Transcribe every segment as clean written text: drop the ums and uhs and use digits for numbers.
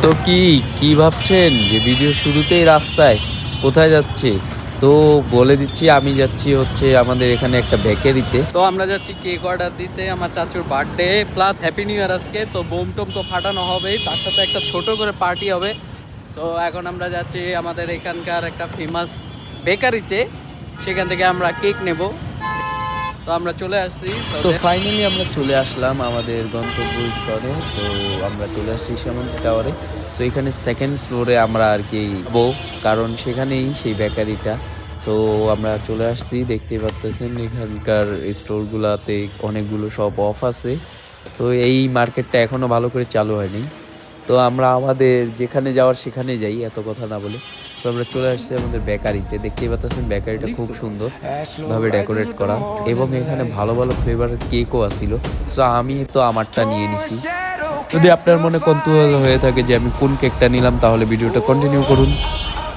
তো কি ভাবছেন যে ভিডিও শুরুতেই রাস্তায় কোথায় যাচ্ছে? তো বলে দিচ্ছি, আমি যাচ্ছি হচ্ছে আমাদের এখানে একটা বেকারিতে। তো আমরা যাচ্ছি কেক অর্ডার দিতে, আমার চাচুর birthday plus happy new year আজকে। তো বোম টোম তো ফাটানো হবেই, তার সাথে একটা ছোট করে পার্টি হবে। তো এখন আমরা যাচ্ছি আমাদের এখানকার একটা ফেমাস বেকারিতে, সেখান থেকে আমরা কেক নেব। তো আমরা চলে আসছি। তো ফাইনালি আমরা চলে আসলাম আমাদের গন্তব্যস্থলে। তো আমরা চলে আসছি শ্যামন্তী টাওয়ারে। সো এখানে সেকেন্ড ফ্লোরে আমরা আর কি বউ, কারণ সেখানেই সেই বেকারিটা। সো আমরা চলে আসছি, দেখতে পাচ্ছেন এখানকার স্টোরগুলোতে অনেকগুলো শপ অফ আছে। সো এই মার্কেটটা এখনও ভালো করে চালু হয়নি। তো আমরা আমাদের যেখানে যাওয়ার সেখানে যাই, এত কথা না বলে। তো আমরা চলে আসছি আমাদের বেকারিতে, দেখতেই পাচ্ছেন বেকারিটা খুব সুন্দর ভাবে ডেকোরেট করা, এবং এখানে ভালো ভালো ফ্লেভারের কেকও আসছিল। সো আমি তো আমারটা নিয়ে নিছি। যদি আপনার মনে কৌতূহল হয়ে থাকে যে আমি কোন কেকটা নিলাম, তাহলে ভিডিওটা কন্টিনিউ করুন।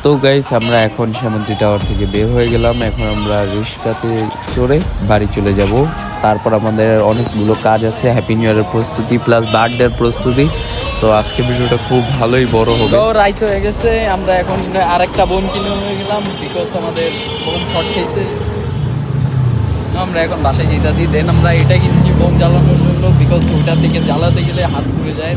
তো গাইস, আমরা এখন শ্যামন্তী টাওয়ার থেকে বের হয়ে গেলাম। এখন আমরা রিক্সাতে চড়ে বাড়ি চলে যাব। তারপর আমাদের অনেকগুলো কাজ আছে, হ্যাপি নিউ ইয়ারের প্রস্তুতি প্লাস বার্থডের প্রস্তুতি। সো আজকে ভিডিওটা খুব ভালোই বড় হবে। তো রাইত হয়ে গেছে, আমরা এখন আরেকটা বোম কিনে হয়ে গেলাম, বিকজ আমাদের বোম শর্ট খেয়েছে। আমরা এখন বাসায় যেতেছি। দেন আমরা এটা কিনছি বোম জ্বালানোর জন্য, বিকজ ওইটার দিকে জ্বালাতে গেলে হাত পুড়ে যায়,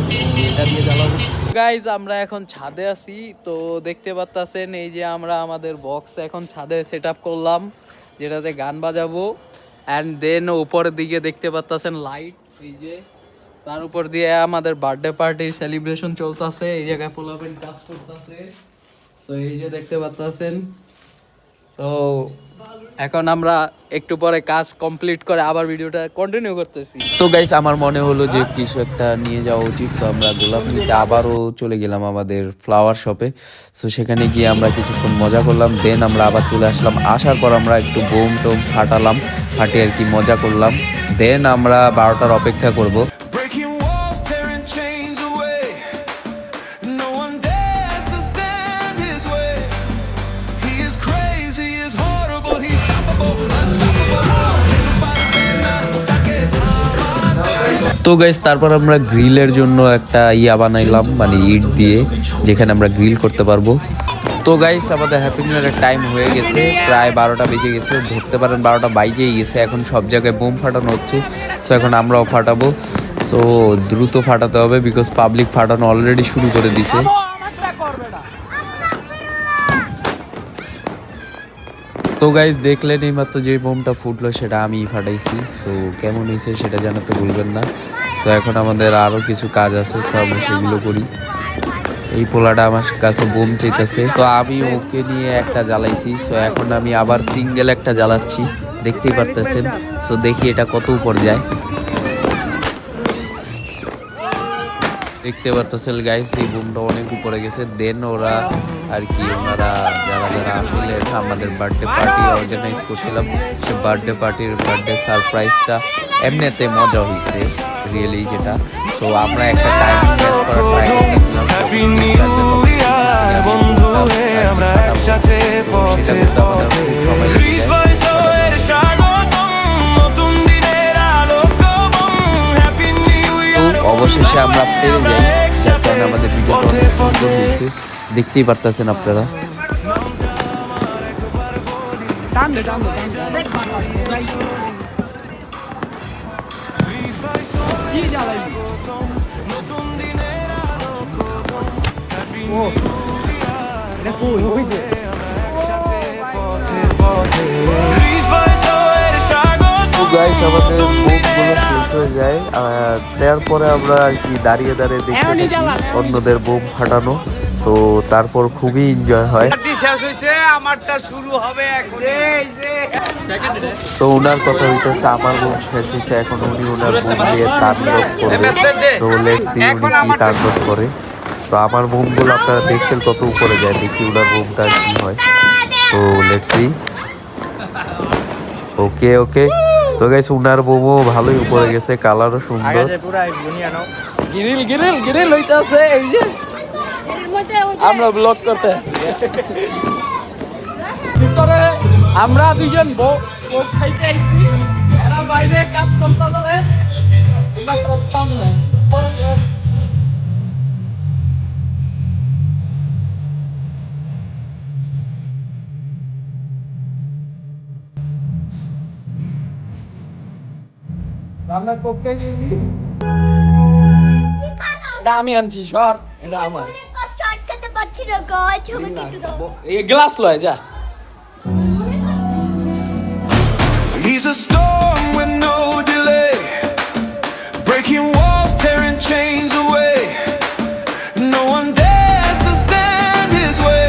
এটা দিয়ে জ্বালাবো। গাইজ, আমরা এখন ছাদে আছি। তো দেখতে পাচ্ছেন এই যে আমরা আমাদের বক্স এখন ছাদে সেট আপ করলাম, যেটাতে গান বাজাবো। অ্যান্ড দেন উপরের দিকে দেখতে পাচ্ছেন লাইট, এই যে তার উপর দিয়ে আমাদের বার্থডে পার্টির সেলিব্রেশন চলতেছে। এই জায়গায় পোলাপেন কাজ করতেছে। তো এই যে দেখতে পাচ্ছেন। তো এখন আমরা একটু পরে কাজ কমপ্লিট করে আবার ভিডিওটা কন্টিনিউ করতেছি। তো গাইস, আমার মনে হলো যে কিছু একটা নিয়ে যাওয়া উচিত। তো আমরা গোলাপ নিতে আবারও চলে গেলাম আমাদের ফ্লাওয়ার শপে। সো সেখানে গিয়ে আমরা কিছুক্ষণ মজা করলাম। দেন আমরা আবার চলে আসলাম। আসার পর আমরা একটু বোম টোম ফাটিয়ে আর কি মজা করলাম। দেন আমরা 12টার অপেক্ষা করব। তো গাইস, তারপর আমরা গ্রিলের জন্য একটা বানাইলাম, মানে ইট দিয়ে, যেখানে আমরা গ্রিল করতে পারবো। তো গাইস, আমাদের হ্যাপি নিউ ইয়ারের টাইম হয়ে গেছে, প্রায় 12টা বেজে গেছে, ধরতে পারেন 12টা বাইজেই গেছে। এখন সব জায়গায় বোম ফাটানো হচ্ছে। সো এখন আমরাও ফাটাবো। সো দ্রুত ফাটাতে হবে, বিকজ পাবলিক ফাটানো অলরেডি শুরু করে দিছে। তো গাইস, দেখলেন এইমাত্র যে বোমটা ফুটলো সেটা আমি ফাটাইছি। সো কেমন হয়েছে সেটা জানাতে ভুলবেন না। সো এখন আমাদের আরও কিছু কাজ আছে, সো আমরা সেগুলো করি। এই পোলাটা আমার কাছে বোম চাইতেছে, তো আমি ওকে নিয়ে একটা জ্বালাইছি। সো এখন আমি আবার সিঙ্গেল একটা জ্বালাচ্ছি, দেখতেই পারতেছেন। সো দেখি এটা কত উপর যায়। দেখতে পাচ্ছেন গাইস, এই বোমটা অনেক উপরে গেছে। দেন ওরা আর কি, ওনারা যারা আসলে আমাদের বার্থডে পার্টি অর্গানাইজ করছিলাম, সে বার্থডে সারপ্রাইজটা এমনিতে মজা হয়েছে রিয়েলি, যেটা। সো আমরা একটা টাইম ম্যাচ করার ট্রাই করতেছিলাম। অবশেষে আমরা পেরে যাই, যার কারণে আমাদের ভিডিওটা অনেক সুন্দর হয়েছে, দেখতেই পারতেছেন আপনারা। গাইস, আমাদের বোমগুলো শেষ হয়ে যায়, তারপরে আমরা আর কি দাঁড়িয়ে দেখতে থাকি অন্যদের বোম ফাটানো। সো তারপর খুবই এনজয় হয়। তো ওনার কথা হইতেছে আমার বোম শেষ হয়েছে, এখন উনি ওনার বোম দিয়ে তাণ্ডব করবে। তো লেটস সি উনি কি তাণ্ডব করে। তো আমার বোমগুলো আপনারা দেখছেন কত উপরে যায়, দেখি ওনার বোমটা কি হয়। তো লেটস সি। ওকে। তো গাইস, উনার বোমও ভালোই উপরে গেছে, কালারও সুন্দর। গ্রিল হইতাছে, এই যে আমরা ব্লগ করতে ভিতরে আমরা দুইজন বউ খাইতে আইছি। রান্নার পক্ষে এটা আমি আনছি সর এটা আমার কষ্ট আটকাতে পারছি না গাছ আমাকে একটু দাও এই গ্লাস লয় যা He's a storm with no delay, breaking walls, tearing chains away. No one dares to stand his way.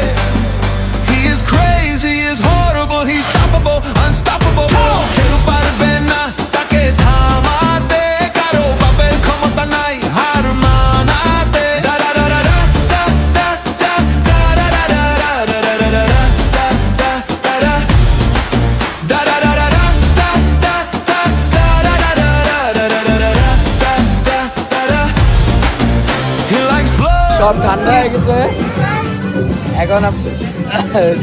He is crazy, he is horrible, he's stoppable, unstoppable. Kero parbe na take thamate, karo babel khamata nai har manate. Da da da da da da da da da da da da da da da da da da da. Da da da da da da da da da da da da da da da. He likes blood. সব ঠান্ডা হয়ে গেছে এখন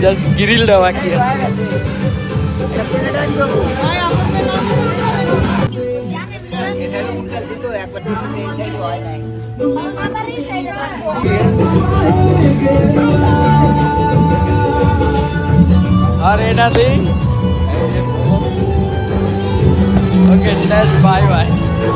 just grill দেওয়া বাকি আছে আবার এই সাইডে থাকবো আর এটা দিই ওকে শেষ বাই বাই